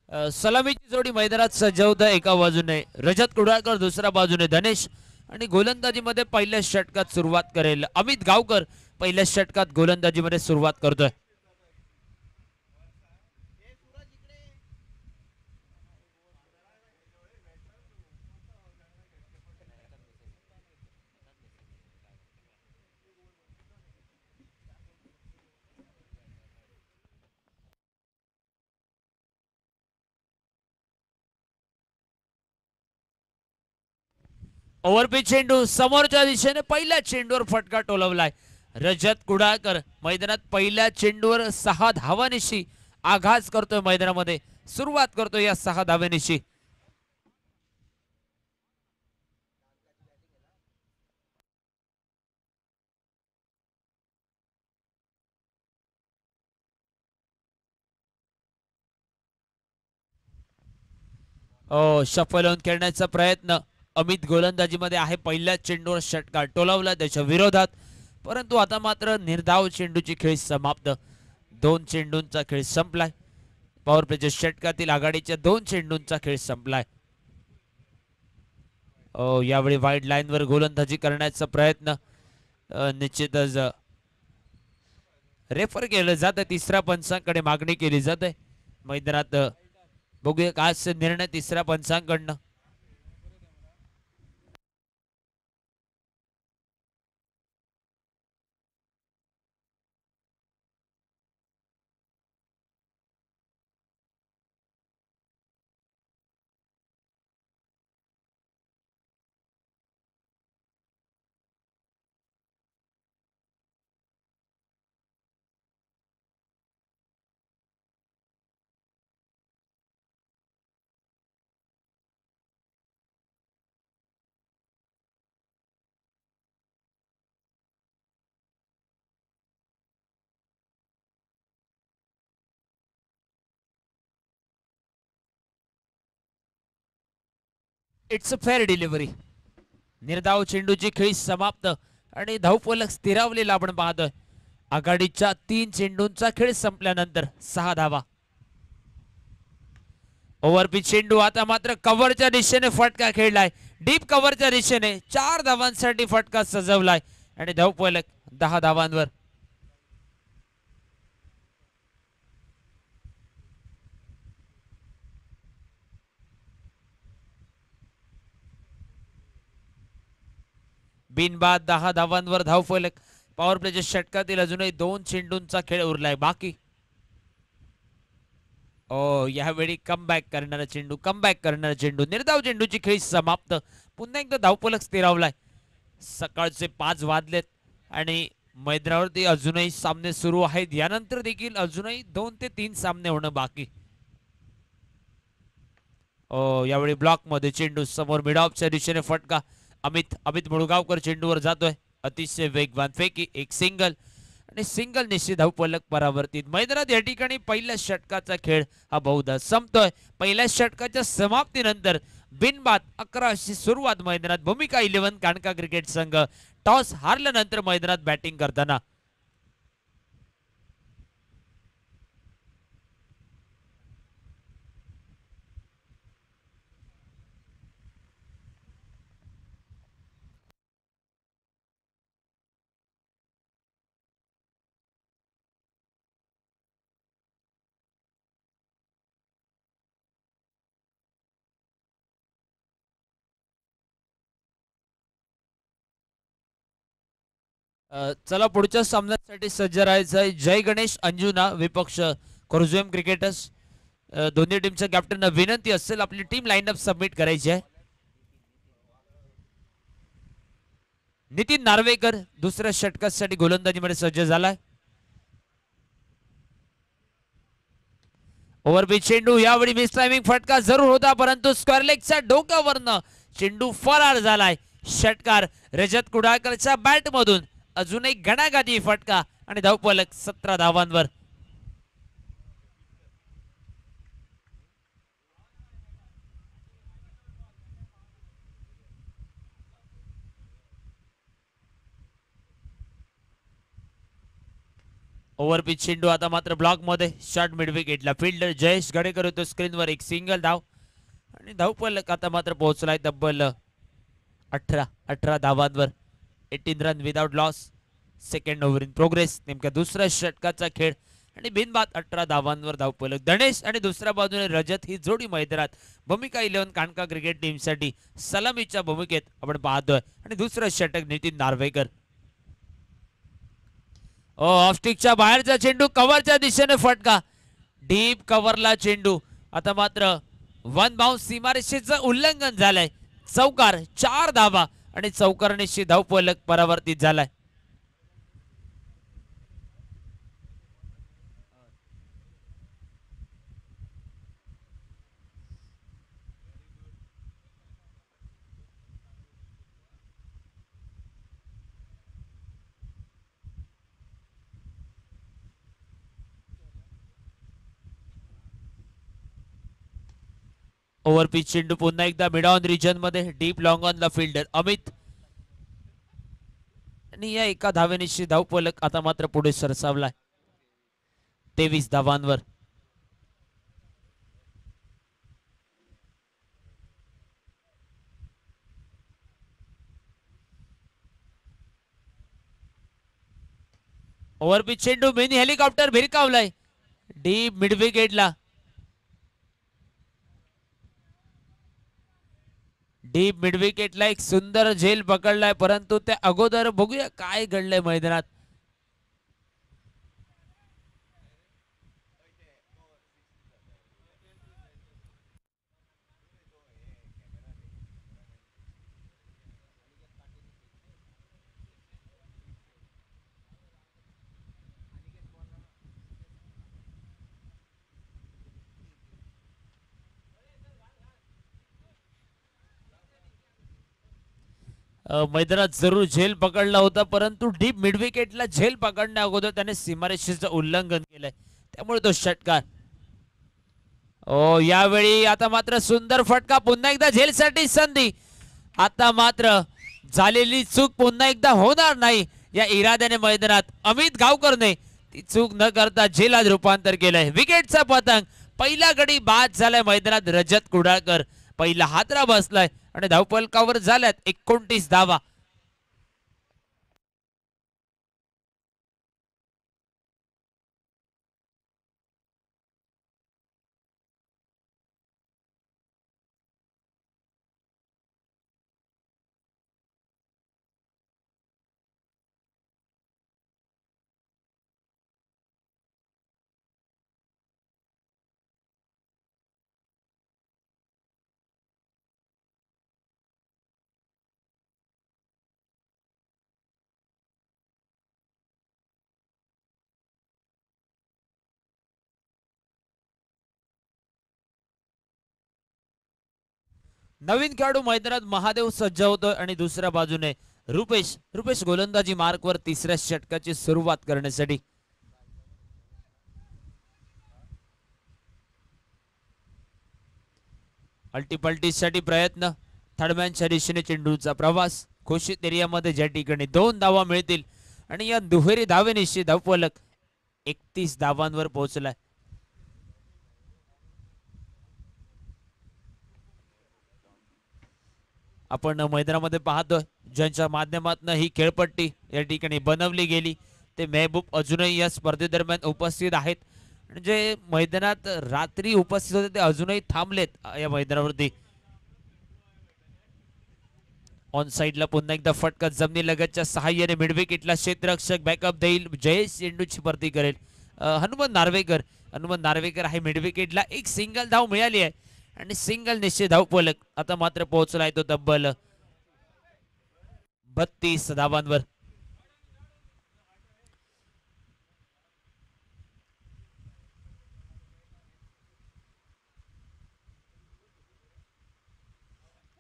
सलामीची जोडी मैदानात सजवत आहे. एका बाजूने रजत कुडाळकर, दुसऱ्या बाजूने धनेश. आणि गोलंदाजीमध्ये पहिल्या षटकात सुरुवात करेल अमित गावकर. पहिल्या षटकात गोलंदाजीमध्ये सुरुवात करतोय. ओव्हरपिच चेंडू समोरच्या दिशेने पहिल्या चेंडूवर फटका टोलवलाय. रजत कुडाळकर मैदानात पहिल्या चेंडूवर 6 धावानिशी आघात करतोय. मैदानामध्ये सुरुवात करतोय या 6 धावानिशी. शफल होऊन खेळण्याचा प्रयत्न. अमित गोलंदाजीमध्ये आहे. पहिल्या चेंडूवर षटकार टोलावला त्याच्या विरोधात, परंतु आता मात्र निर्धाव चेंडूची खेळ समाप्त. 2 चेंडूंचा खेळ संपलाय. पॉवर प्लेच्या षटकातील आघाडीच्या 2 चेंडूंचा खेळ संपलाय. यावेळी वाईड लाईनवर गोलंदाजी करण्याचा प्रयत्न निश्चितच रेफर केलं जातं. तिसऱ्या पंचांकडे मागणी केली जाते मैदानात. बघूया काय निर्णय तिसऱ्या पंचांकडनं. It's a fair delivery. निर्धाव चेंडूची खेळी समाप्त आणि धावफलक स्थिरावलेला आपण पाहतोय. आघाडीच्या 3 चेंडूंचा खेळ संपल्यानंतर 6 धावा. ओव्हरपिच चेंडू आता मात्र कव्हरच्या दिशेने फटका खेळलाय. डीप कव्हरच्या दिशेने 4 धावांसाठी फटका सजवलाय आणि धावफलक 10 धावांवर. बिनबाद 10 धावांवर धावफलक. पॉवर प्लेच्या षटकातील अजूनही 2 चेंडूंचा खेळ उरलाय बाकी. यावेळी कमबॅक करणारा चेंडू, कमबॅक करणारा चेंडू. निर्धाव चेंडूची खेळी समाप्त. पुन्हा एकदा धावफलक स्थिरावलाय. सकाळचे 5 वाजलेत आणि मैदानावरती अजूनही सामने सुरू आहेत. यानंतर देखील अजूनही 2 ते 3 सामने होणं बाकी. यावेळी ब्लॉक मध्ये चेंडू समोर मिड ऑफच्या दिशेने फटका. अमित अमित मुळगावकर चेंडूवर जातोय. अतिशय वेगवान फेकी. एक सिंगल आणि सिंगल निश्चित धावफलक परावर्तित. मैदानात या ठिकाणी पहिल्या षटकाचा खेळ हा बहुधा संपतोय. पहिल्या षटकाच्या समाप्तीनंतर बिनबाद 11 अशी सुरुवात मैदानात. भूमिका 11 कानका क्रिकेट संघ टॉस हारल्यानंतर मैदानात बॅटिंग करताना. चला पुढच्या सामन्यासाठी सज्ज राहायचं आहे. जय गणेश अंजुना विपक्ष कोरझुएम क्रिकेटर्स. दोन्ही टीमच्या कॅप्टनना विनंती असेल आपली टीम लाईनअप सबमिट करायची आहे. नितीन नार्वेकर दुसऱ्या षटकासाठी गोलंदाजीमध्ये सज्ज झालाय. ओव्हरपिच चेंडू. यावेळी मिस टायमिंग फटका जरूर होता, परंतु स्क्वेअर लेगच्या डोक्यावरनं चेंडू फरार झालाय. षटकार रजत कुडाळकरच्या बॅट मधून. अजूनही घणाघाती फटका आणि धावफलक 17 धावांवर. ओव्हरपिच चेंडू आता मात्र ब्लॉक मध्ये शॉर्ट मिड विकेटला फिल्डर जयेश गडेकर होतो स्क्रीनवर एक सिंगल धाव आणि धावफलक आता मात्र पोहोचलाय तब्बल 18 धावांवर 18 run without loss second over in progress नेमक्या दुसऱ्या षटकाचा खेळ आणि बिनबाद 18 धावांवर धावफलक गणेश आणि दुसऱ्या बाजूने रजत ही जोडी मैदानात भूमिका 11 कानका क्रिकेट टीमसाठी सलामीच्या भूमिकेत आपण पाहतोय आणि दुसरं षटक नितीन नार्वेकर ऑफस्टिकच्या बाहेरचा चेंडू कव्हरच्या दिशेने फटका डीप कव्हरला चेंडू आता मात्र वन बाउन्स सीमारेषेचं उल्लंघन झालंय चौकार 4 धावा आणि चौकारनिशी धावफलक परावर्तित झालाय ओव्हरपिच चेंडू पुन्हा एकदा मिड ऑन रिजन मध्ये deep long on the fielder Amit आणि या एका धावेनिशी धावफलक आता मात्र पुढे सरसावलाय 23 धावांवर ओव्हरपिच चेंडू मिनी हेलिकॉप्टर भिरकावलाय डीप मिड विकेटला डीप मिड विकेटला एक सुंदर झेल पकडलाय परंतु त्या अगोदर बघूया काय घडलंय मैदानात मैदानात जरूर झेल पकडला होता परंतु डीप मिड विकेटला झेल पकडण्या अगोदर त्याने सीमारेषेचं उल्लंघन केलंय त्यामुळे तो षटकार यावेळी आता मात्र सुंदर फटका पुन्हा एकदा झेलसाठी संधी आता मात्र झालेली चूक पुन्हा एकदा होणार नाही या इराद्याने मैदानात अमित गावकरने ती चूक न करता झेलात रूपांतर केलंय विकेटचा पतंग पहिला गडी बाद झालाय मैदानात रजत कुडाळकर पहिला हातरा बसलाय आणि धावफलकावर झाल्यात 29 धावा नवीन खेळाडू मैदानात महादेव सज्ज होतोय आणि दुसऱ्या बाजूने रुपेश रुपेश गोलंदाजी मार्कवर तिसऱ्या षटकाची सुरुवात करण्यासाठी अल्टीपल्टीसाठी प्रयत्न थर्डमॅनच्या दिशेने चेंडूचा प्रवास घोषित एरियामध्ये ज्या ठिकाणी 2 धावा मिळतील आणि या दुहेरी धावेनिशी धावफलक 31 धावांवर पोहोचलाय आपण मैदानामध्ये पाहतोय ज्यांच्या माध्यमातून ही खेळपट्टी या ठिकाणी बनवली गेली ते मेहबूब अजूनही या स्पर्धेदरम्यान उपस्थित आहेत म्हणजे मैदानात रात्री उपस्थित होते ते अजूनही थांबलेत या मैदानावरती ऑन साइडला पुन्हा एकदा फटका जमिनी लगतच्या सहाय्याने मिड विकेटला क्षेत्ररक्षक बॅकअप देईल जयेश चेंडूची भरती करेल हनुमंत नार्वेकर आहे मिड विकेटला एक सिंगल धाव मिळाली आहे आणि सिंगल निश्चित धावफलक आता मात्र पोहोचलाय तो तब्बल 32 धावांवर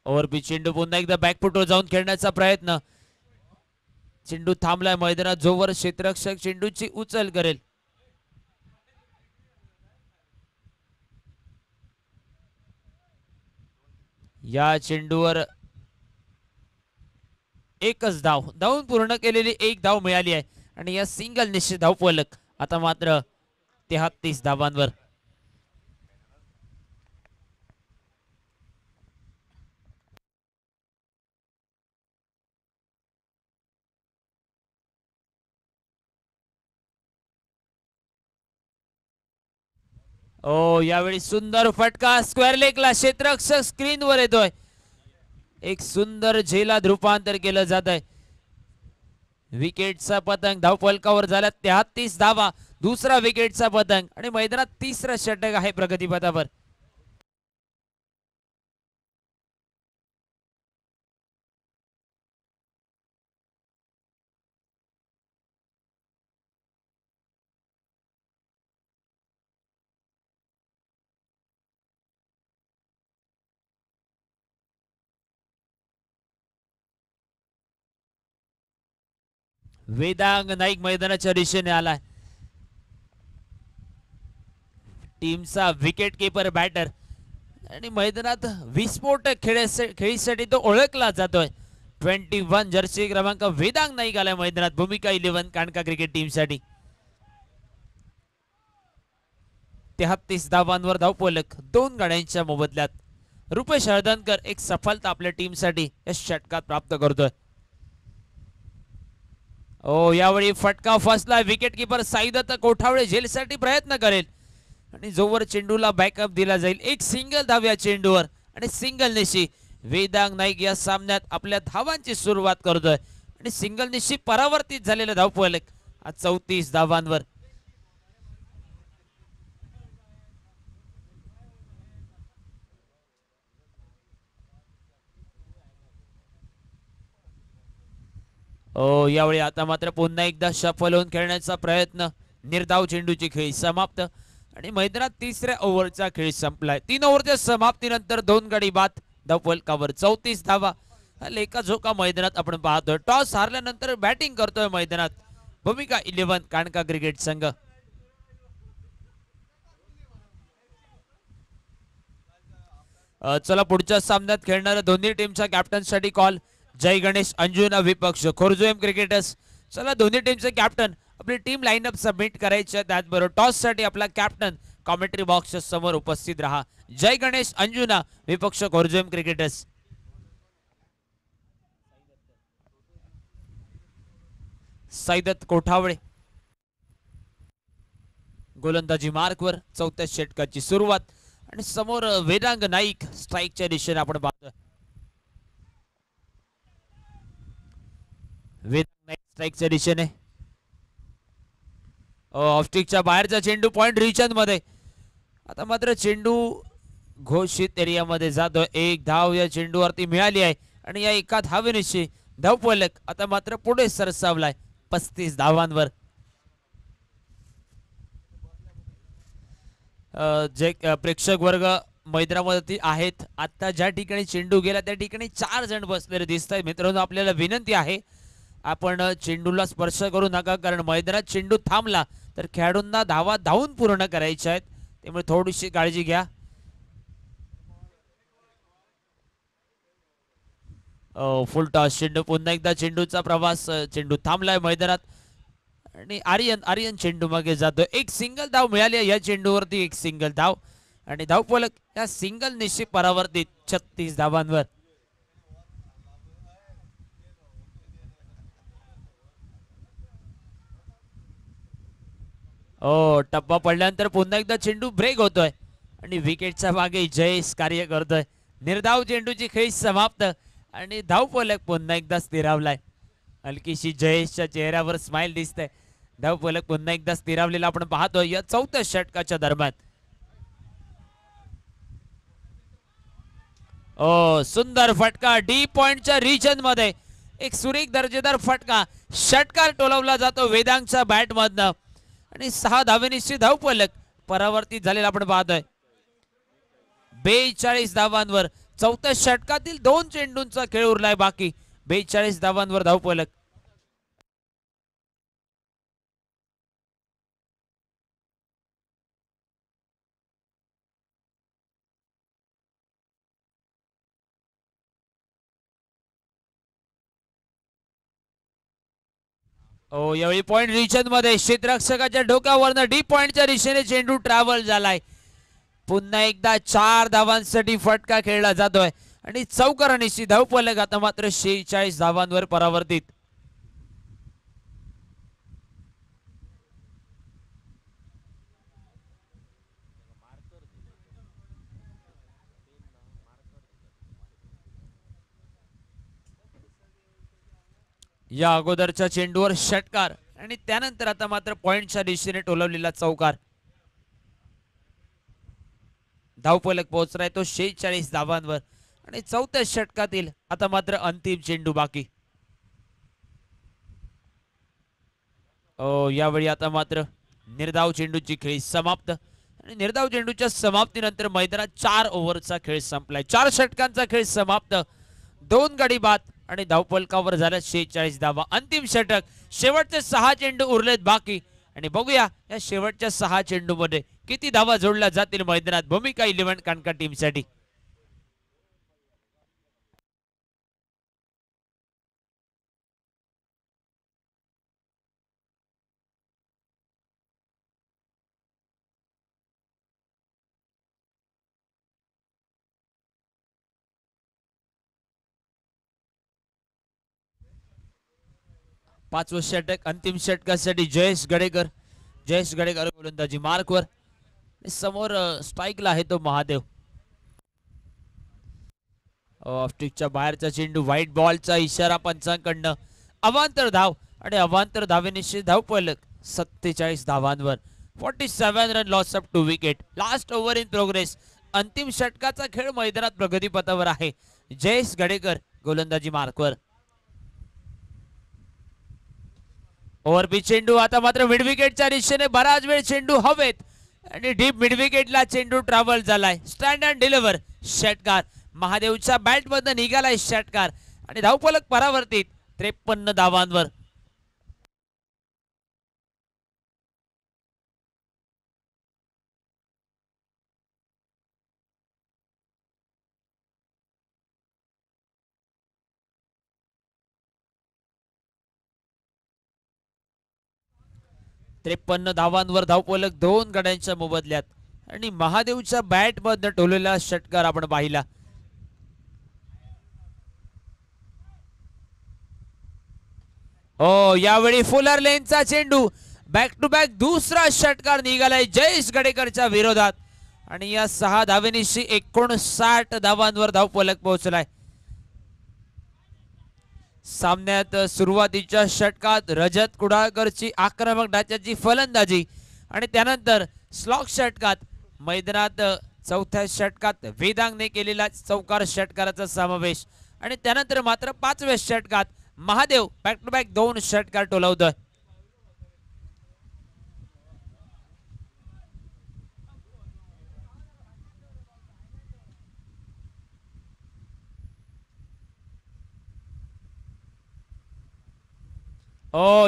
ओव्हरपिच चेंडू पुन्हा एकदा बॅकफुटवर जाऊन खेळण्याचा प्रयत्न चेंडू थांबलाय मैदानात जोवर क्षेत्ररक्षक चेंडूची उचल करेल या चेंडूवर एकच धाव धावून पूर्ण केलेली एक धाव मिळाली आहे आणि या सिंगल निश्चित धावफलक आता मात्र 33 धावांवर. ओ यावेळी सुंदर फटका स्क्वेअर लेगला, क्षेत्ररक्षक स्क्रीनवर येतोय. एक सुंदर झेलात रूपांतर केलं जात आहे. विकेटचा पतंग धावफलकावर झाला 33 धावा, दुसरा विकेटचा पतंग आणि मैदानात तिसरा षटक आहे प्रगतीपथावर. वेदांग नाईक मैदानाच्या दिशेने आलाय. टीमचा विकेट किपर बॅटर आणि मैदानात विस्फोटक खेळीसाठी तो ओळखला जातोय. 21 जर्सी क्रमांक वेदांग नाईक आलाय मैदानात भूमिका 11 कानका क्रिकेट टीमसाठी. 33 धावांवर धावफलक, 2 गाड्यांच्या मोबदल्यात. रुपेश हळदणकर एक सफलता आपल्या टीमसाठी या षटकात प्राप्त करतोय. ओ यावेळी फटका फसला. विकेट किपर साईदत्त कोठावळे झेलसाठी प्रयत्न करेल आणि जोवर चेंडूला बॅकअप दिला जाईल. एक सिंगल धाव या चेंडूवर आणि सिंगल निशी वेदांग नाईक या सामन्यात आपल्या धावांची सुरुवात करतोय आणि सिंगल निशी परावर्तित झालेला धावफलक 34 धावांवर. ओ यावेळी आता मात्र पुन्हा एकदा सफल होऊन खेळण्याचा प्रयत्न. निर्धाव चेंडूची खेळी समाप्त आणि मैदानात तिसऱ्या ओव्हरचा खेळ संपलाय. 3 ओव्हरच्या समाप्तीनंतर 2 गडी बाद, धावफलकावर 34 धावा. लेखा झोका मैदानात आपण पाहतोय. टॉस हारल्यानंतर बॅटिंग करतोय मैदानात भूमिका 11 कानका क्रिकेट संघ. चला पुढच्या सामन्यात खेळणाऱ्या दोन्ही टीमच्या कॅप्टनसाठी कॉल. जय गणेश अंजुना विपक्ष खोर्जोएम क्रिकेटर्स. चला दोन्ही टीमचे कॅप्टन आपली टीम लाईनअप सबमिट करायची. त्याचबरोबर टॉस साठी आपला कॅप्टन कॉमेंट्री बॉक्सच्या समोर उपस्थित रहा. जय गणेश अंजुना विपक्ष खोर्जोएम क्रिकेटर्स. साईदत्त कोठावळे गोलंदाजी मार्कवर. चौथ्या षटकाची सुरुवात आणि समोर वेदांग नाईक स्ट्राईकच्या दिशेने आपण पाहतो. वेदांग नाईक स्ट्राईकच्या दिशेने. ऑफस्टिकच्या बाहेरचा चेंडू पॉइंट रिजन मध्ये. आता मात्र चेंडू घोषित एरियामध्ये जातोय. एक धाव या चेंडूवरती मिळाली आहे आणि या एका धावेनिशी धावफलक आता मात्र पुढे सरसावलाय 35 धावांवर. जे प्रेक्षक वर्ग मैदानामध्ये आहेत, आता ज्या ठिकाणी चेंडू गेला त्या ठिकाणी 4 जण बसलेले दिसत आहेत. मित्रांनो आपल्याला विनंती आहे, आपण चेंडूला स्पर्श करू नका, कारण मैदानात चेंडू थांबला तर खेळाडूंना धावा धावून पूर्ण करायच्या आहेत. त्यामुळे थोडीशी काळजी घ्या. फुल टॉस चेंडू. पुन्हा एकदा चेंडूचा प्रवास. चेंडू थांबलाय मैदानात आणि आर्यन चेंडू मागे जातो. एक सिंगल धाव मिळाली या चेंडूवरती. एक सिंगल धाव आणि धावफलक या सिंगल निश्चित परावर्तित 36 धावांवर. टप्पा पडल्यानंतर पुन्हा एकदा चेंडू ब्रेक होतोय आणि विकेटच्या मागे जयेश कार्य करतोय. निर्धाव चेंडूची खेळी समाप्त आणि धावफलक पुन्हा एकदा स्थिरावलाय. हलकीशी जयेशच्या चेहऱ्यावर स्माइल दिसते. धावफलक पुन्हा एकदा स्थिरावलेला आपण पाहतोय या चौथ्या षटकाच्या दरम्यान. सुंदर फटका डीप पॉइंटच्या रिजन मध्ये. एक सुरेख दर्जेदार फटका. षटकार टोलवला जातो वेदांगच्या बॅट मधनं आणि 6 धावेनिशी धावफलक परावर्तित झालेला आपण पाहतोय 42 धावांवर. चौथ्या षटकातील 2 चेंडूंचा खेळ उरलाय बाकी. 42 धावांवर धावफलक. यावेळी पॉइंट रिजन मध्ये क्षेत्ररक्षकाच्या डोक्यावरनं डी पॉइंटच्या दिशेने चेंडू ट्रॅव्हल झालाय. पुन्हा एकदा 4 धावांसाठी फटका खेळला जातोय आणि चौकार निश्चित धावफलक आता मात्र 46 धावांवर परावर्तित. या अगोदरच्या चेंडूवर षटकार आणि त्यानंतर आता मात्र पॉइंटच्या दिशेने टोलवलेला चौकार. धावफलक पोहोचलाय तो 46 धावांवर आणि चौथ्या षटकातील आता मात्र अंतिम चेंडू बाकी. यावेळी आता मात्र निर्धाव चेंडूची खेळी समाप्त आणि निर्धाव चेंडूच्या समाप्तीनंतर मैदानात 4 ओव्हरचा खेळ संपलाय. 4 षटकांचा खेळ समाप्त, 2 गडी बाद आणि धावफलकावर झाल्या 46 धावा. अंतिम षटक, शेवटचे 6 चेंडू उरलेत बाकी आणि बघूया या शेवटच्या 6 चेंडूमध्ये किती धावा जोडल्या जातील मैदानात भूमिका 11 कानका टीमसाठी. पाचवं षटक, अंतिम षटकासाठी जयेश गडेकर गोलंदाजी मार्कवर. समोर स्ट्राईकला आहे तो महादेव. ऑफस्टिकच्या बाहेरचा चेंडू, व्हाईट बॉलचा इशारा पंचांकडनं. अवांतर धाव आणि अवांतर धावेनिशी धावफलक 47 धावांवर. 47 run loss of 2 wicket. Last over in progress. अंतिम षटकाचा खेळ मैदानात प्रगतीपथावर आहे. जयेश गडेकर गोलंदाजी मार्कवर. ओव्हरपिच चेंडू आता मात्र मिड विकेटच्या दिशेने. बराच वेळ चेंडू हवेत आणि डीप मिड विकेटला चेंडू ट्रॅव्हल झालाय. स्टँड अँड डिलिव्हर षटकार. महादेवच्या बॅट मधून निघालाय षटकार आणि धावफलक परावर्तित 53 धावांवर. धावांवर धावफलक 2 गड्यांच्या मोबदल्यात आणि महादेवच्या बॅट मधनं टोललेला षटकार आपण पाहिला. यावेळी फुलर लेनचा चेंडू. बॅक टू बॅक दुसरा षटकार निघालाय जयेश गडेकरच्या विरोधात आणि या 6 धावेनिशी 59 धावांवर धावफलक पोहोचलाय. सामन्यात सुरुवातीच्या षटकात रजत कुडाळकरची आक्रमक ढाच्याची फलंदाजी आणि त्यानंतर स्लॉक षटकात मैदानात चौथ्या षटकात वेदांगने केलेला चौकार षटकाराचा समावेश आणि त्यानंतर मात्र 5व्या षटकात महादेव बॅक टू बॅक 2 षटकार टोलवतोय.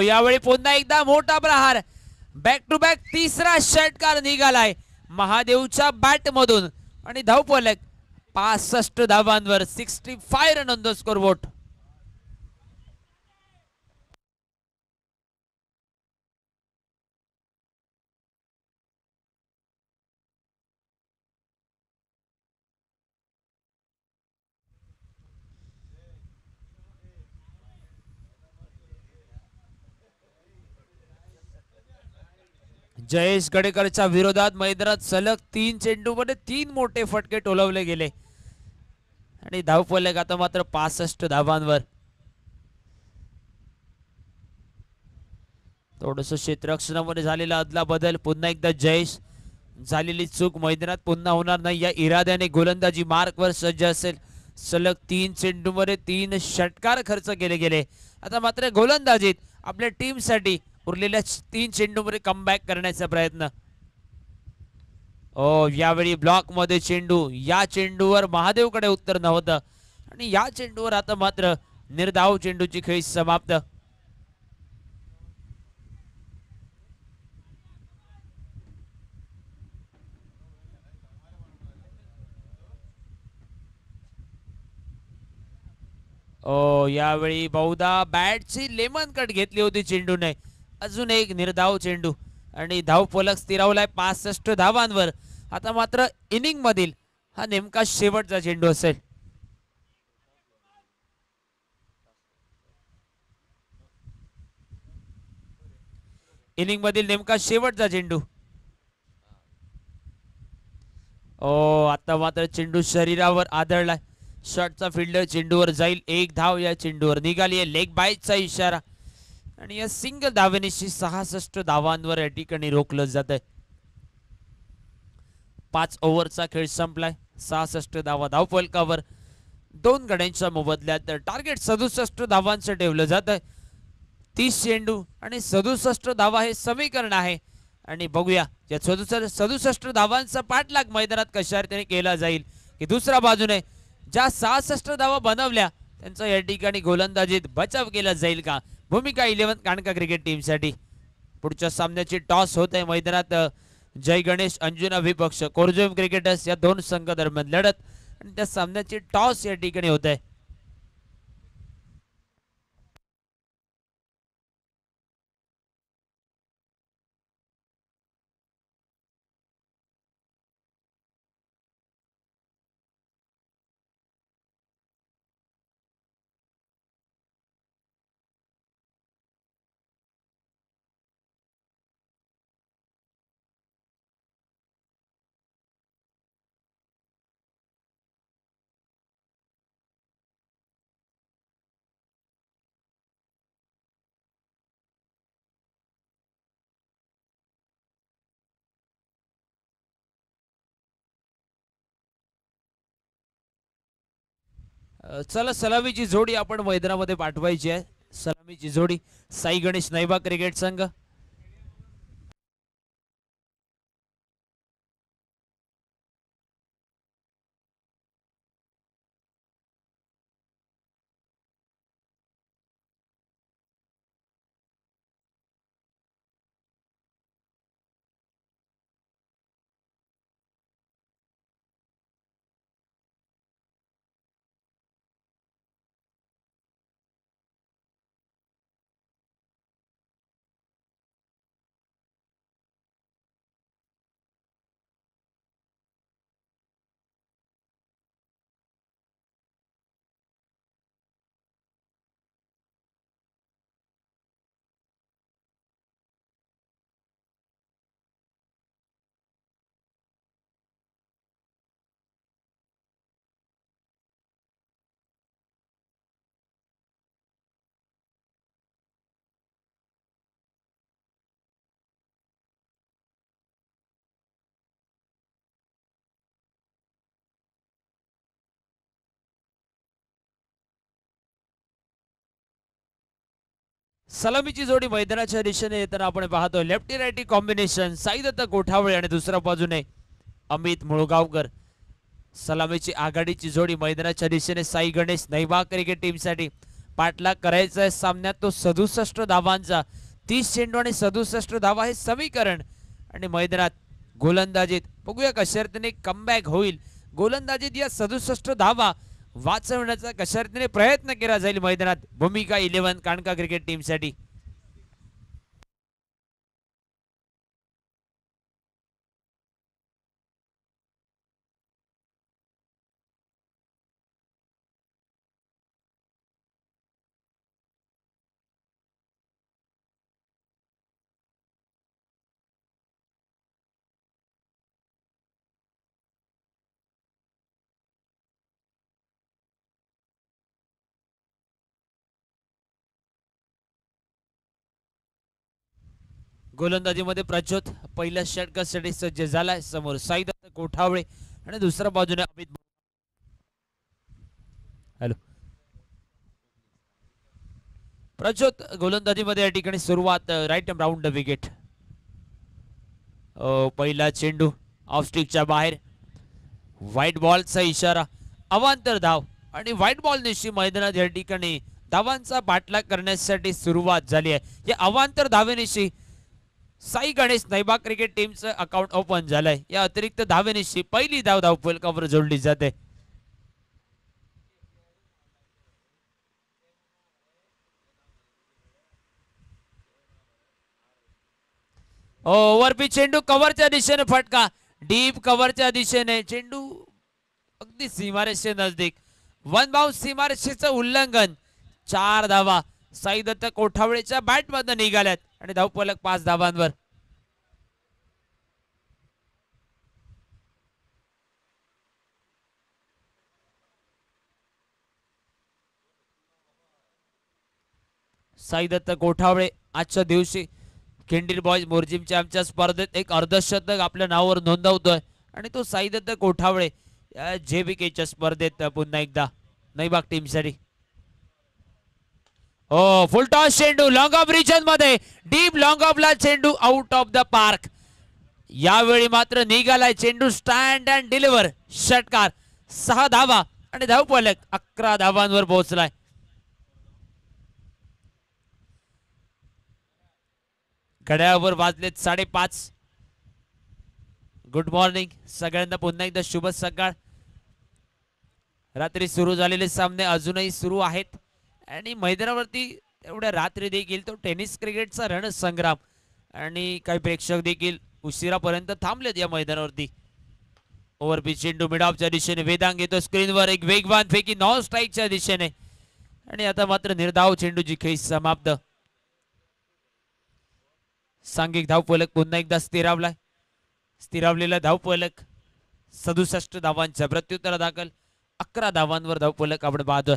यावेळी पुन्हा एकदा मोठा प्रहार. बॅक टू बॅक तिसरा षटकार निघालाय महादेवच्या बॅट मधून आणि धावफलक 65 धावांवर. 65 run on the scoreboard. Jayesh गडेकरच्या विरोधात मैदानात सलग 3 चेंडूमध्ये 3 मोठे फटके टोलवले गेले आणि धावफलक आता मात्र 65 धावांवर. थोडस क्षेत्ररक्षणामध्ये झालेला अदला बदल. पुन्हा एकदा जयेश. झालेली चूक मैदानात पुन्हा होणार नाही या इराद्याने गोलंदाजी मार्कवर सज्ज असेल. सलग 3 चेंडूमध्ये 3 षटकार खर्च केले गेले. आता मात्र गोलंदाजीत आपल्या टीमसाठी उरलेल्या 3 चेंडूमध्ये कमबॅक करण्याचा प्रयत्न. यावेळी ब्लॉक मध्ये चेंडू. या चेंडूवर महादेवकडे उत्तर नव्हतं आणि या चेंडूवर आता मात्र निर्धाव चेंडूची खेळी समाप्त. यावेळी बहुधा बॅटची लेमन कट घेतली होती चेंडूने. अजून एक निर्धाव चेंडू आणि धावफलक स्थिरावलाय 65 धावांवर. आता मात्र इनिंग मधील हा नेमका शेवटचा चेंडू असेल. इनिंग मधील नेमका शेवटचा चेंडू. आता मात्र चेंडू शरीरावर आदळलाय. शॉटचा फिल्डर चेंडूवर जाईल. एक धाव या चेंडूवर निघाली आहे. लेग बायचा इशारा आणि या सिंगल धावेनिशी 66 धावांवर या ठिकाणी रोखलं जात आहे. 5 ओव्हरचा खेळ संपलाय. 66 धावा धावफलकावर. 2 गड्यांच्या मोबदल्यात टार्गेट 67 धावांचं ठेवलं जात आहे. 30 चेंडू आणि 67 धावा हे समीकरण आहे. आणि बघूया या 67 धावांचा पाठलाग मैदानात कशा रीतीने केला जाईल की दुसऱ्या बाजूने ज्या 66 धावा बनवल्या त्यांचा या ठिकाणी गोलंदाजीत बचाव केला जाईल का. भूमिका 11 कानका क्रिकेट टीमसाठी. पुढच्या सामन्याची टॉस होत आहे मैदानात. जय गणेश अंजुना विपक्ष कोरजोम क्रिकेटर्स या 2 संघ दरम्यान लढत आणि त्या सामन्याची टॉस या ठिकाणी होत आहे. चला सलामीची जोडी आपण मैदानामध्ये पाठवायची आहे. सलामीची जोडी साई गणेश नैबा क्रिकेट संघ. सलामीची जोडी मैदानाच्या दिशेने येताना आपण पाहतो lefty righty combination. Saidatt Kothawale आणि दुसऱ्या बाजूने अमित मुळगावकर. सलामीची आघाडीची जोडी मैदानाच्या दिशेने साई गणेश नैबा क्रिकेट टीमसाठी. पाठलाग करायचा आहे सामन्यात तो 67 धावांचा. 30 चेंडू आणि 67 धावा हे समीकरण. आणि मैदानात गोलंदाजीत बघूया कशा रीतीने कमबॅक होईल. गोलंदाजीत या 67 धावा वाचवण्याचा कशा रीतीने प्रयत्न केला जाईल मैदानात. भूमिका 11 कानका क्रिकेट टीमसाठी. गोलंदाजीमध्ये प्रचोद पहिल्या षटकासाठी सज्ज झालाय. समोर साईदत्त कोठावळे आणि दुसऱ्या बाजूने अमित. हॅलो प्रचोद गोलंदाजीमध्ये या ठिकाणी सुरुवात. Right round wicket. पहिला चेंडू ऑफ स्टिकच्या बाहेर. व्हाईट बॉलचा इशारा. अवांतर धाव आणि व्हाईट बॉल निश्चित मैदानात या ठिकाणी धावांचा पाठलाग करण्यासाठी सुरुवात झाली आहे. या अवांतर धावेनिशी साई गणेश नैबा क्रिकेट टीमचं अकाउंट ओपन झालंय. या अतिरिक्त धावेनिशी पहिली धाव धावफलकावर जोडली जाते. ओव्हरपिच चेंडू कव्हरच्या दिशेने फटका, डीप कव्हरच्या दिशेने चेंडू अगदी सीमारेषे नजदीक, वन बाउंस सीमारेषेचं उल्लंघन. 4 धावा साई दत्त कोठावळेच्या बॅट मधून निघाल्यात आणि धावफलक 5 धावांवर. साई दत्त कोठावळे आजच्या दिवशी केंडीर बॉयज मोरजिमच्या आमच्या स्पर्धेत एक अर्धशतक आपल्या नावावर नोंदवतोय आणि तो साई दत्त कोठावळे JBKच्या स्पर्धेत पुन्हा एकदा नईबाग टीमसाठी. फुल टॉस चेंडू लॉंग ऑफ रिजन मध्ये, डीप लॉंग ऑफला चेंडू आउट ऑफ द पार्क. यावेळी मात्र निघालाय चेंडू स्टँड अँड डिलिव्हर, षटकार. 6 धावा आणि धावफलक 11 धावांवर पोहोचलाय. घड्याळावर वाजलेत 5:30. गुड मॉर्निंग सगळ्यांना, पुन्हा एकदा शुभ सकाळ. रात्री सुरू झालेले सामने अजूनही सुरू आहेत आणि मैदानावरती एवढ्या रात्री देखील तो टेनिस क्रिकेटचा रणसंग्राम आणि काही प्रेक्षक देखील उशिरापर्यंत थांबलेत या मैदानावरती. ओव्हरपिच चेंडू मिड ऑफच्या दिशेने, वेदांग येतो स्क्रीनवर, एक वेगवान फेकी नॉन स्ट्राईकच्या दिशेने आणि आता मात्र निर्धाव चेंडूची खेळी समाप्त. सांघिक धावफलक पुन्हा एकदा स्थिरावलाय. स्थिरावलेला धावफलक 67 धावांच्या प्रत्युत्तर दाखल 11 धावांवर धावफलक आपण पाहतोय.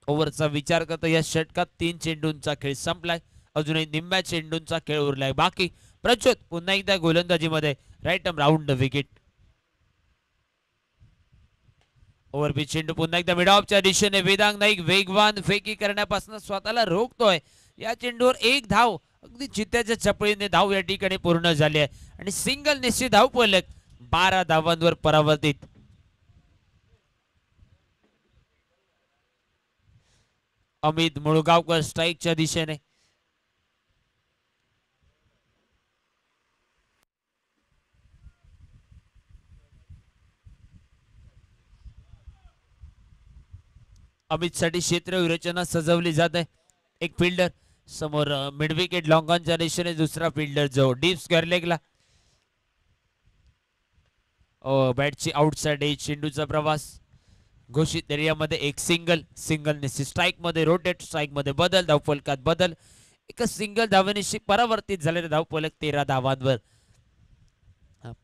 ओव्हरचा विचार करता या षटकात 3 चेंडूंचा खेळ संपलाय. अजूनही निम्म्या चेंडूंचा खेळ उरलाय बाकी. प्रज्योत पुन्हा एकदा गोलंदाजीमध्ये, right arm round the wicket. Overpitch चेंडू पुन्हा एकदा मिड ऑफच्या दिशेने, वेदांग नाईक वेगवान फेकी करण्यापासून स्वतःला रोखतोय. या चेंडूवर 1 धाव अगदी चित्त्याच्या चपळीने धाव या ठिकाणी पूर्ण झाली आहे आणि सिंगल निश्चित धावफलक 12 धावांवर परावर्तित. अमित मुळगावकर स्ट्राईकच्या दिशेने. अमित साठी क्षेत्र विरचना सजवली जाते. एक फिल्डर समोर मिड विकेट लॉंग ऑनच्या दिशेने, दुसरा फिल्डर जो डीप स्क्वेअर लेगला. बॅटची आउटसाइड एज, चेंडूचा प्रवास घोषित एरियामध्ये, एक सिंगल. सिंगल निश्चित स्ट्राईक मध्ये रोटेट, स्ट्राईक मध्ये बदल, धावफलकात बदल. एक सिंगल धावेनिशी परावर्तित झालेला धावफलक 13 धावांवर.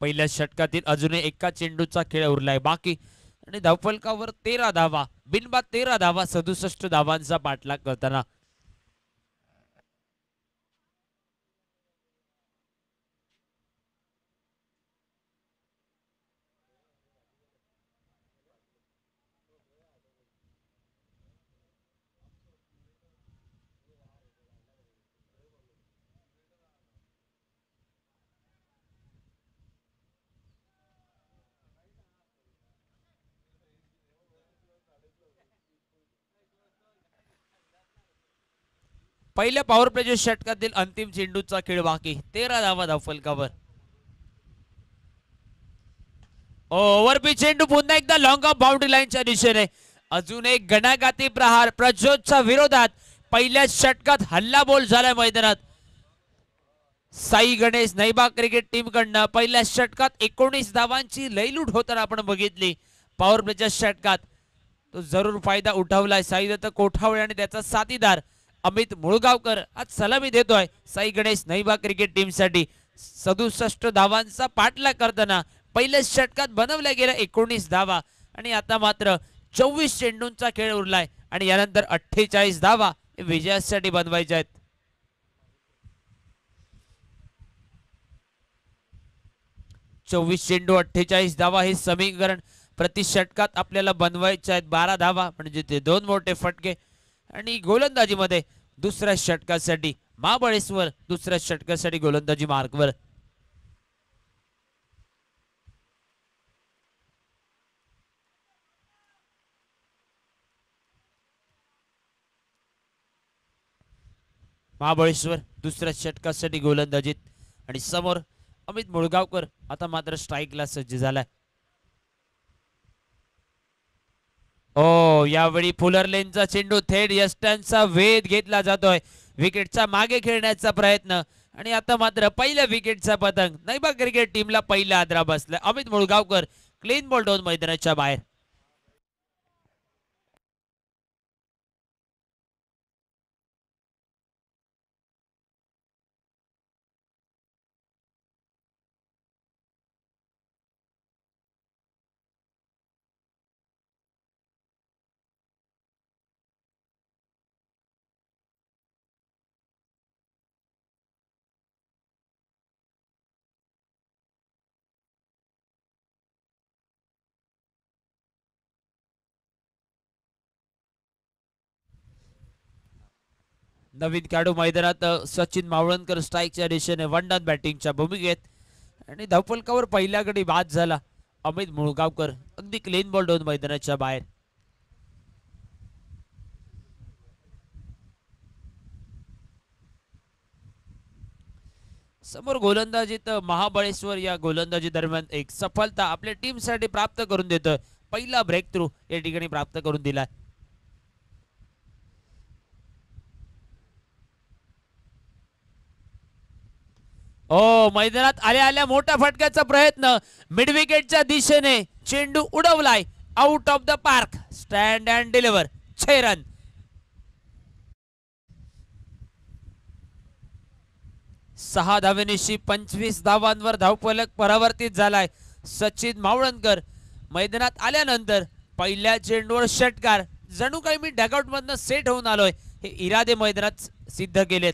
पहिल्या षटकातील अजूनही एका चेंडूचा खेळ उरलाय बाकी आणि धावफलकावर 13 धावा, बिनबाद 13 धावा, 67 धावांचा पाठलाग करताना. पहिल्या पॉवर प्लेच्या षटकातील अंतिम चेंडूचा खेळ बाकी, 13 धावा धावफलकावर. ओव्हरपिच चेंडू पुन्हा एकदा लॉंग ऑफ बाउंड्री लाईनच्या दिशेने. अजून एक गणाघाती प्रहार प्रज्योतच्या विरोधात. पहिल्या षटकात हल्लाबोल झालाय मैदानात. साई गणेश नईबाग क्रिकेट टीम कडनं पहिल्या षटकात 19 धावांची लयलूट होताना आपण बघितली. पॉवर प्लेच्या षटकात तो जरूर फायदा उठवलाय साई दत्त कोठावळे आणि त्याचा साथीदार अमित मुळगावकर आज सलामी देतोय साई गणेश नईबाग क्रिकेट टीम साठी. 67 धावांचा पाठलाग करताना पहिल्या षटकात बनवल्या गेल्या 19 धावा आणि आता मात्र 24 चेंडूंचा खेळ उरलाय आणि यानंतर 48 धावा विजयासाठी बनवायच्या आहेत. 24 चेंडू 48 धावा हे समीकरण प्रति षटकात आपल्याला बनवायचे आहेत. 12 धावा म्हणजे ते 2 मोठे फटके. आणि गोलंदाजीमध्ये दुसऱ्या षटकासाठी महाबळेश्वर, दुसऱ्या षटकासाठी गोलंदाजी मार्कवर. महाबळेश्वर दुसऱ्या षटकासाठी गोलंदाजीत आणि समोर अमित मुळगावकर आता मात्र स्ट्राईकला सज्ज झालाय. यावेळी फुलर लेनचा चेंडू थेट यष्टांचा वेध घेतला जातोय. विकेटचा मागे खेळण्याचा प्रयत्न आणि आता मात्र पहिल्या विकेटचा पतंग नैबा क्रिकेट टीमला पहिला आदरा बसला. Amit Mulgaonkar clean ball down मैदानाच्या बाहेर. नवीन खेळाडू मैदानात सचिन मावळणकर स्ट्राईकच्या दिशेने वन डाऊन बॅटिंगच्या भूमिकेत. आणि धावफलकावर पहिल्या गडी बाद झाला अमित मुळगावकर अगदी क्लीन बॉल डाऊन मैदानाच्या बाहेर. समोर गोलंदाजीत महाबळेश्वर या गोलंदाजी दरम्यान एक सफलता आपल्या टीमसाठी प्राप्त करून देतोय. पहिला ब्रेक थ्रू या ठिकाणी प्राप्त करून दिलाय. ओ मैदानात आल्या आल्या मोठा फटक्याचा प्रयत्न मिड विकेटच्या दिशेने चेंडू उडवलाय out of the park. Stand and deliver 6 run. 6 धावेनिशी 25 धावांवर धावफलक परावर्तित झालाय. सचिन मावळणकर मैदानात आल्यानंतर पहिल्या चेंडूवर षटकार. जणू काही मी डगआउट मधनं सेट होऊन आलोय हे इरादे मैदानात सिद्ध केलेत.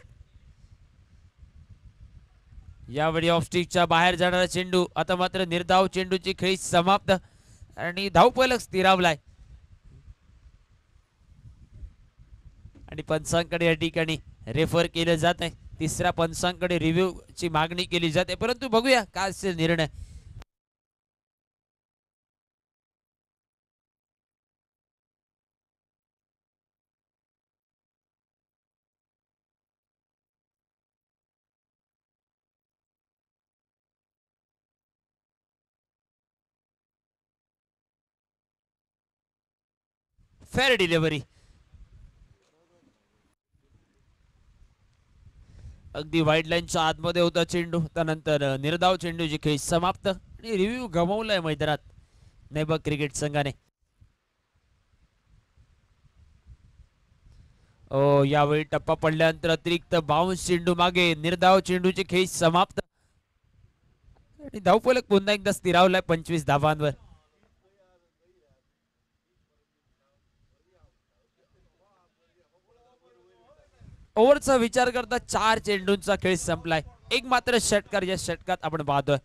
यावेळी ऑफ स्टिकच्या बाहेर जाणारा चेंडू. आता मात्र निर्धाव चेंडूची खेळी समाप्त आणि धावफलक स्थिरावलाय. आणि पंचांकडे या ठिकाणी रेफर केलं जात आहे. तिसऱ्या पंचांकडे रिव्ह्यू ची मागणी केली जाते. परंतु बघूया काय असेल निर्णय. Fair delivery. अगदी वाईड लाईनच्या आतमध्ये होता चेंडू. त्यानंतर निर्धाव चेंडूची खेळी समाप्त आणि रिव्ह्यू गमावलाय मैदानात नेबक क्रिकेट संघाने. यावेळी टप्पा पडल्यानंतर अतिरिक्त बाउन्स चेंडू मागे. निर्धाव चेंडूची खेळी समाप्त आणि धावफलक पुन्हा एकदा स्थिरावलाय 25 धावांवर. ओव्हरचा विचार करता 4 चेंडूंचा खेळ संपलाय. एक मात्र षटकार या षटकात आपण पाहतोय.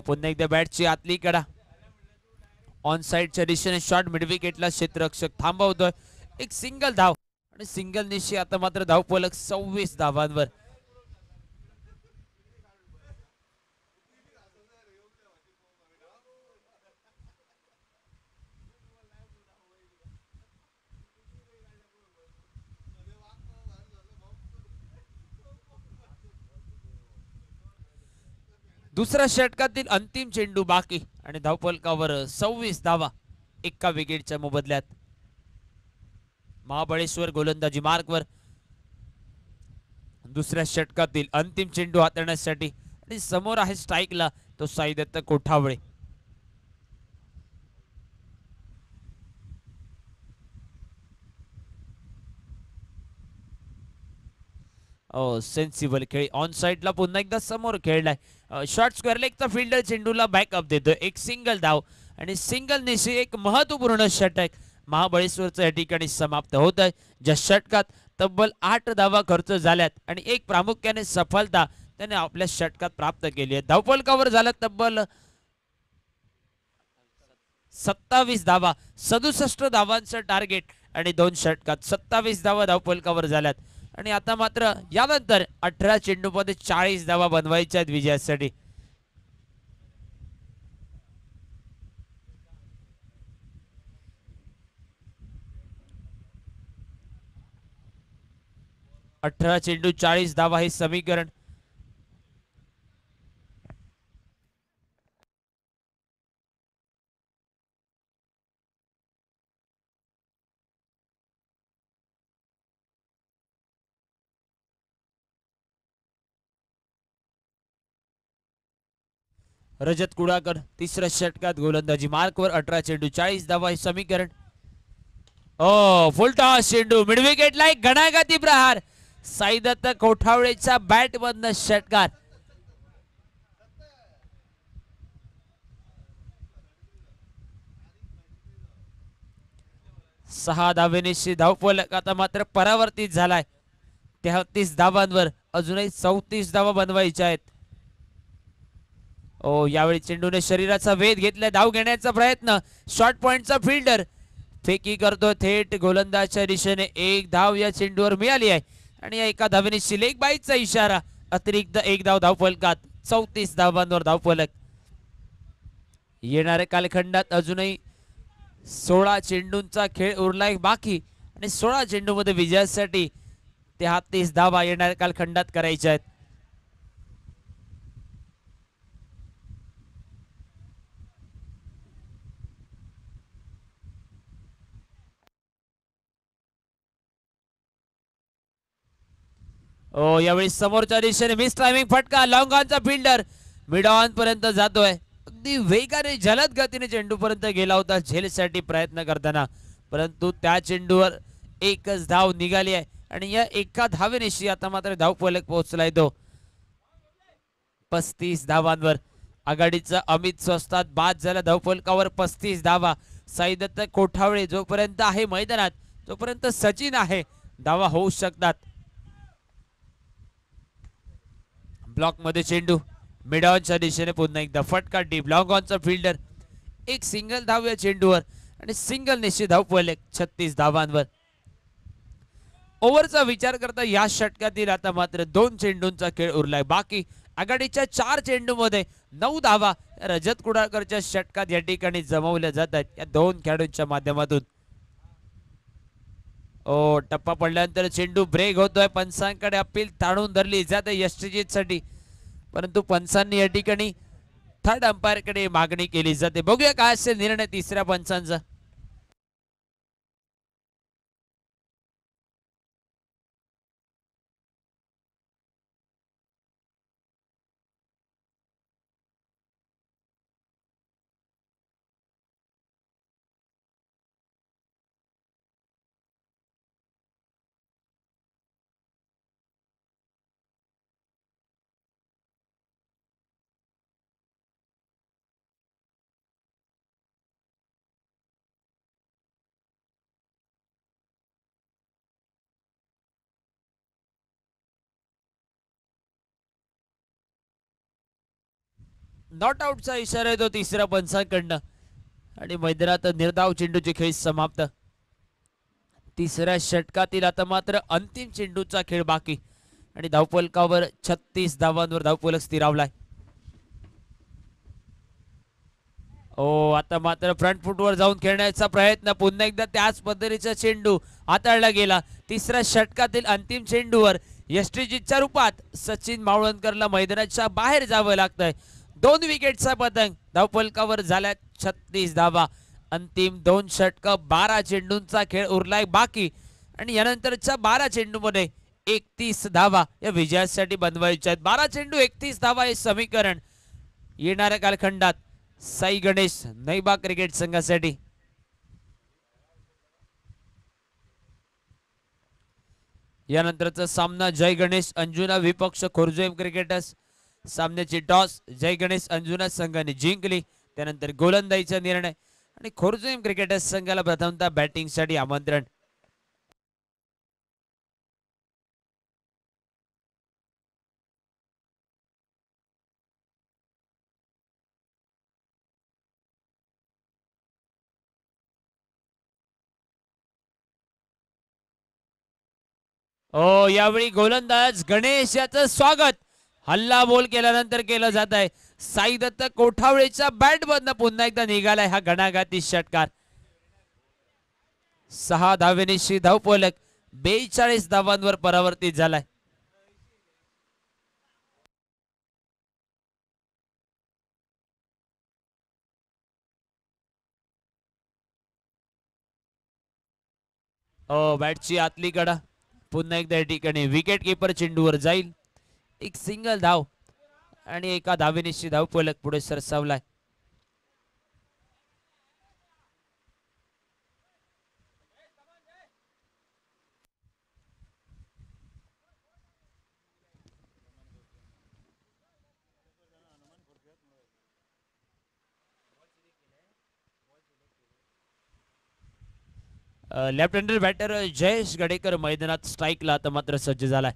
पुन्हा एकदा बॅटची आतली कडा. ऑन साइडच्या दिशेने शॉट मिड विकेटला क्षेत्ररक्षक थांबवतोय. एक सिंगल धाव आणि सिंगल निशी. आता मात्र धावफलक 26 धावांवर. दुसऱ्या षटकातील अंतिम चेंडू बाकी आणि धावफलकावर 26 धावा एका विकेटच्या मोबदल्यात. महाबळेश्वर गोलंदाजी मार्कवर दुसऱ्या षटकातील अंतिम चेंडू हाताळण्यासाठी आणि समोर आहे स्ट्राईकला तो साईदत्त कोठावळे. सेन्सिबल खेळी. ऑन साइडला पुन्हा एकदा समोर खेळलाय. शॉर्ट स्क्वेअर लेगचा फिल्डर चेंडूला बॅकअप देतोय. एक सिंगल धाव आणि सिंगल निशी. एक महत्वपूर्ण षटक महाबळेश्वरचं या ठिकाणी समाप्त होत आहे. ज्या षटकात तब्बल 8 धावा खर्च झाल्यात आणि एक प्रामुख्याने सफलता त्याने आपल्या षटकात प्राप्त केली आहे. धावफलकावर झाला तब्बल 27 धावा. 67 धावांचं टार्गेट आणि 2 षटकात 27 धावा धावफलकावर झाल्यात. आणि आता मात्र यानंतर 18 चेंडूमध्ये 40 धावा बनवायच्या आहेत विजयासाठी. अठरा चेंडू 40 धावा हे समीकरण. रजत कुडाकर तिसऱ्या षटकात गोलंदाजी मार्कवर 18 चेंडू 40 धावा हे समीकरण. ओ फुल टॉस चेंडू मिड विकेटला एक घणाघाती प्रहार. साईदत्त कोठावळेच्या बॅट मधनं षटकार. सहा धावेनिशी धावफलक आता मात्र परावर्तित झालाय. 33 धावांवर अजूनही 34 धावा बनवायच्या आहेत. ओ यावेळी चेंडूने शरीराचा वेध घेतलाय. धाव घेण्याचा प्रयत्न. शॉर्ट पॉइंटचा फिल्डर फेकी करतो थेट गोलंदाजच्या दिशेने. एक धाव या चेंडूवर मिळाली आहे आणि या एका धावेनिशी लेग बाईचा इशारा. अतिरिक्त एक धाव धावफलकात. 34 धावांवर धावफलक. येणाऱ्या कालखंडात अजूनही 16 चेंडूंचा खेळ उरलाय बाकी आणि 16 चेंडूमध्ये विजयासाठी 33 धावा येणाऱ्या कालखंडात करायच्या आहेत. ओ यावेळी समोरच्या दिशेने मिस टायमिंग फटका. लॉंग ऑनचा फिल्डर मिड ऑन पर्यंत जातोय. अगदी वेगाने जलद गतीने चेंडू पर्यंत गेला होता झेलसाठी प्रयत्न करताना, परंतु त्या चेंडूवर एकच धाव निघाली आहे आणि या एका धावेनिशी आता मात्र धावफलक पोहोचलाय तो 35 धावांवर. आघाडीचा अमित स्वस्तात बाद झाला धावफलकावर 35 धावा. साईदत्त कोठावळे जोपर्यंत आहे मैदानात तोपर्यंत सचिन आहे. धावा होऊ शकतात. ब्लॉक मध्ये चेंडू मिड ऑनच्या दिशेने पुन्हा एकदा फटका. डीप लॉंग ऑनचा फिल्डर. एक सिंगल धाव या चेंडूवर आणि सिंगल निश्चित धावफलक 36 धावांवर. ओव्हरचा विचार करता या षटकातील आता मात्र 2 चेंडूंचा खेळ उरलाय बाकी. आघाडीच्या 4 चेंडूमध्ये 9 धावा रजत कुडाळकरच्या षटकात या ठिकाणी जमवल्या जातात या 2 खेळाडूंच्या माध्यमातून. ओ टप्पा पडल्यानंतर चेंडू ब्रेक होतोय. पंचांकडे अपील ताणून धरली जाते यष्टीजीत साठी, परंतु पंचांनी या ठिकाणी थर्ड अंपायर कडे मागणी केली जाते. बघूया काय असेल निर्णय तिसऱ्या पंचांचा. नॉट आउटचा इशारा येतो तिसऱ्या पंचांकडनं आणि मैदानात निर्धाव चेंडूची खेळ समाप्त. तिसऱ्या षटकातील आता मात्र अंतिम चेंडूचा खेळ बाकी आणि धावफलकावर 36 धावांवर धावफलक स्थिरावलाय. ओ आता मात्र फ्रंट फुटवर जाऊन खेळण्याचा प्रयत्न. पुन्हा एकदा त्याच पद्धतीचा चेंडू हाताळला गेला. तिसऱ्या षटकातील अंतिम चेंडूवर यष्टीजीतच्या रूपात सचिन मावळणकरला मैदानाच्या बाहेर जावं लागतंय. 2 विकेटचा पतंग. धावफलकावर झाल्या 36 धावा. अंतिम 2 षटक 12 चेंडूंचा खेळ उरलाय बाकी आणि यानंतरच्या 12 चेंडूमध्ये 31 धावा या विजयासाठी बनवायच्या आहेत. 12 चेंडू 31 धावा हे समीकरण येणाऱ्या कालखंडात साई गणेश नैबा क्रिकेट संघासाठी. यानंतरचा सामना जय गणेश अंजुना विपक्ष खोर्जेम क्रिकेटर्स. सामन्याची टॉस जय गणेश अंजुना संघाने जिंकली. त्यानंतर गोलंदाजीचा निर्णय आणि खोर्जेम क्रिकेटर्स संघाला प्रथमतः बॅटिंगसाठी आमंत्रण. ओ यावेळी गोलंदाज गणेश याचं स्वागत हल्ला बोल केल्यानंतर केलं जात आहे. साईदत्त कोठावळेच्या बॅट मधनं पुन्हा एकदा निघालाय हा घणाघाती षटकार. 6 धावेनिशी धावफलक 42 धावांवर परावर्तित झालाय. ओ बॅटची आतली कडा. पुन्हा एकदा या ठिकाणी विकेट किपर चेंडूवर जाईल. एक सिंगल धाव आणि एका धावेनिशी धावफलक पुढे सरसावलाय. Left hander batter Jayesh Gadekar मैदानात स्ट्राईकला आता मात्र सज्ज झालाय.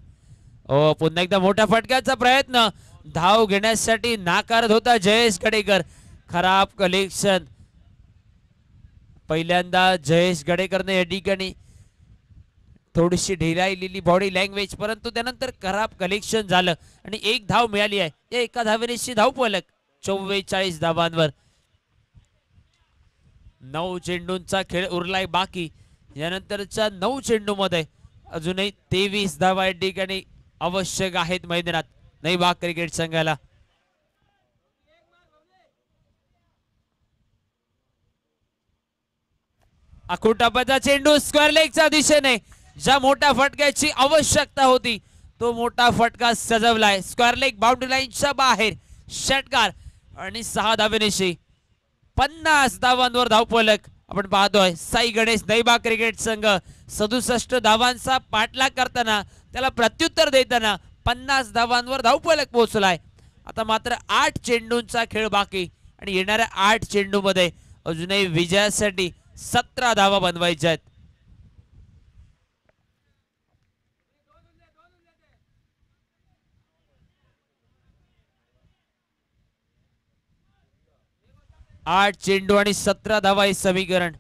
ओ पुन्हा एकदा मोठ्या फटक्याचा प्रयत्न, धाव घेण्यासाठी नाकारत होता जयेश गडेकर. खराब कलेक्शन. पहिल्यांदा जयेश गडेकरने या ठिकाणी थोडीशी ढिलाईलेली बॉडी लँग्वेज, परंतु त्यानंतर खराब कलेक्शन झालं आणि एक धाव मिळाली आहे. या एका धावेनिशी धावफलक 44 धावांवर. 9 चेंडूंचा खेळ उरलाय बाकी. यानंतरच्या 9 चेंडू मध्ये अजूनही 23 धावा या ठिकाणी आवश्यक आहेत मैदानात नईबाग क्रिकेट संघाला. अकुटापाचा चेंडू स्क्वेअर लेगच्या दिशेने. ज्या मोठ्या फटक्याची आवश्यकता होती तो मोठा फटका सजवलाय. स्क्वेअर लेग बाउंड्री लाईनच्या बाहेर. षटकार आणि 6 धावेनिशी 50 धावांवर धावफलक आपण पाहतोय. साई गणेश नईबाग क्रिकेट संघ 67 धावांचा पाठलाग करताना, त्याला प्रत्युत्तर देताना 50 धावांवर धावफलक पोहोचलाय. आता मात्र 8 चेंडूंचा खेळ बाकी आणि येणाऱ्या 8 चेंडू मध्ये अजूनही विजयासाठी 17 धावा बनवायच्या आहेत. आठ चेंडू आणि 17 धावा हे समीकरण.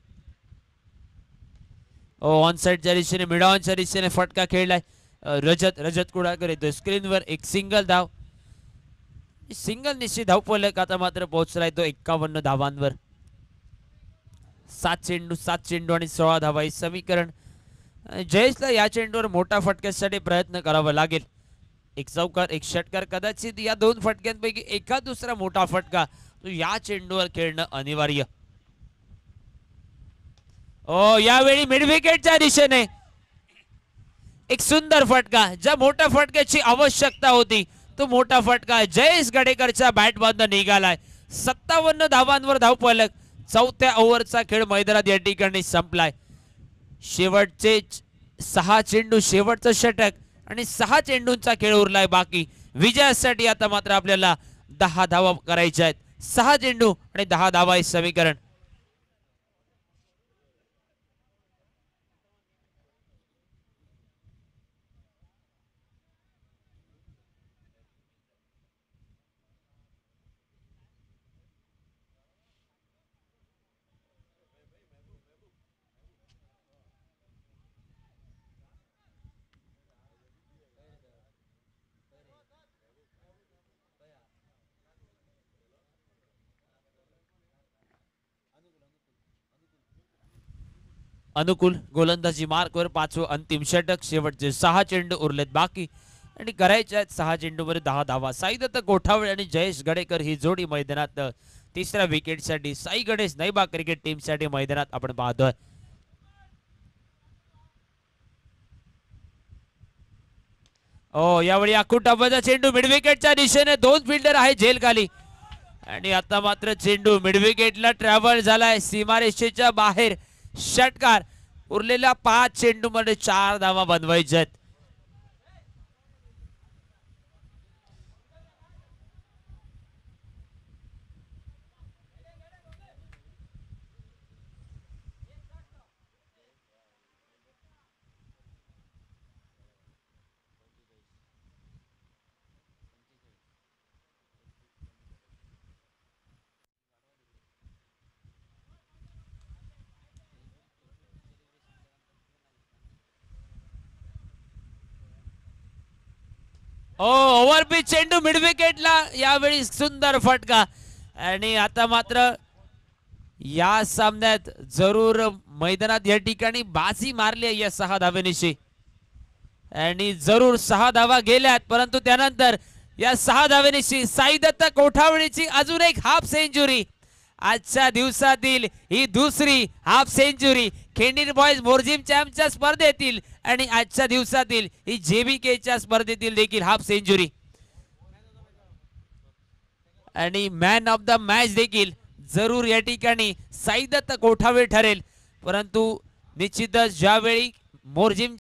ऑन साइडच्या दिशेने मिड ऑनच्या दिशेने फटका खेळलाय. रजत कुडाकर येतोय स्क्रीनवर. एक सिंगल धाव. सिंगल निश्चित धावफलक आता मात्र पोहोचलाय तो 51 धावांवर. 7 चेंडू आणि 16 धावा हे समीकरण. जयेशला या चेंडूवर मोठा फटक्यासाठी प्रयत्न करावा लागेल. एक चौकार, एक षटकार, कदाचित या 2 फटक्यांपैकी एका दुसरा मोठा फटका तो या चेंडूवर खेळणं अनिवार्य. ओ यावेळी मिड विकेटच्या दिशेने एक सुंदर फटका. ज्या मोठ्या फटक्याची आवश्यकता होती तो मोठा फटका जयेश गडेकरच्या बॅट मधून निघालाय. 57 धावांवर धावफलक. 4थ्या ओव्हरचा खेळ मैदानात या ठिकाणी संपलाय. शेवटचे 6 चेंडू, शेवटचं षटक आणि 6 चेंडूंचा खेळ उरलाय बाकी. विजयासाठी आता मात्र आपल्याला 10 धावा करायच्या आहेत. 6 चेंडू आणि 10 धावा हे समीकरण. अनुकूल गोलंदाजी मार्कवर 5वं अंतिम षटक. शेवटचे 6 चेंडू उरलेत बाकी आणि करायचे आहेत 6 चेंडूवर 10 धावा. साईदत्त गोठावळे आणि जयेश गडेकर ही जोडी मैदानात 3ऱ्या विकेटसाठी. साई गणेश नईबाग क्रिकेट टीमसाठी मैदानात आपण पाहतोय. यावेळी अकुटाबाचा चेंडू मिड विकेटच्या दिशेने. 2 फिल्डर आहे झेल खाली आणि आता मात्र चेंडू मिड विकेटला ट्रॅव्हल झालाय सीमारेषेच्या बाहेर. षटकार. उरलेल्या 5 चेंडू मध्ये 4 धावा बनवायच्या आहेत. ओव्हरपिच चेंडू मिड विकेटला. यावेळी सुंदर फटका आणि आता मात्र या सामन्यात जरूर मैदानात या ठिकाणी बाजी मारली आहे या 6 धावेनिशी आणि जरूर 6 धावा गेल्यात. परंतु त्यानंतर या 6 धावेनिशी साईदत्त कोठावळीची अजून एक हाफ सेंचुरी. आजच्या दिवसातील ही दुसरी हाफ सेंचुरी खेंडीर बॉयज मोरजिम चॅम्पच्या स्पर्धेतील आणि आजच्या दिवसातील ही जेबीकेच्या स्पर्धेतील देखील हाफ सेंचुरी. आणि मॅन ऑफ द मॅच देखील जरूर या ठिकाणी साईदत्त कोठावे ठरेल. परंतु निश्चितच ज्यावेळी मोरजिम